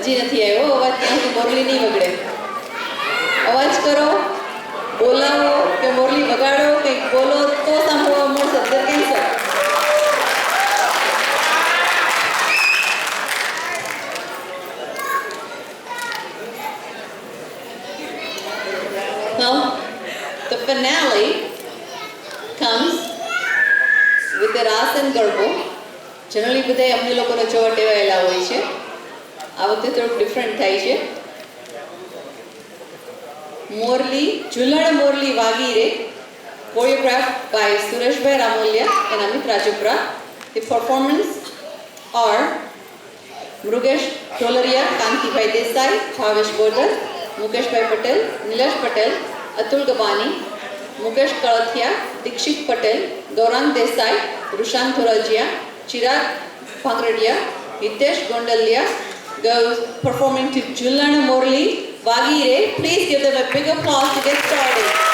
હજી નથી આવ્યો અવાજ, ત્યાં સુધી મોરલી નહીં વગડે. અવાજ કરો, બોલાવો કે મોરલી વગાડો, કંઈક બોલો તો સાંભળવા મળશે. Cancer Now, the finale comes with the Ras and Garbo. Generally, બધા અમને લોકોને જોવા ટેવાયેલા હોય છે. આ વખતે થોડુંક ડિફરન્ટ થાય છે. મોરલી ઝુલણ મોરલી વાગી રે, choreographed by Sureshbhai Ramolia and Amit Rajapura. The performance are Mrugesh Dholaria, Kantibai Desai, Bhavesh Bodar, Mukeshbhai Patel, Nilesh Patel, Atul Gabani, Mukesh Kalathia, Dikshit Patel, Gaurang Desai, Rushan Thorajia, Chirag Pangradia, Hitesh Gondalia goes performing to Julana Morli Vagire. Please give them a big applause to get started.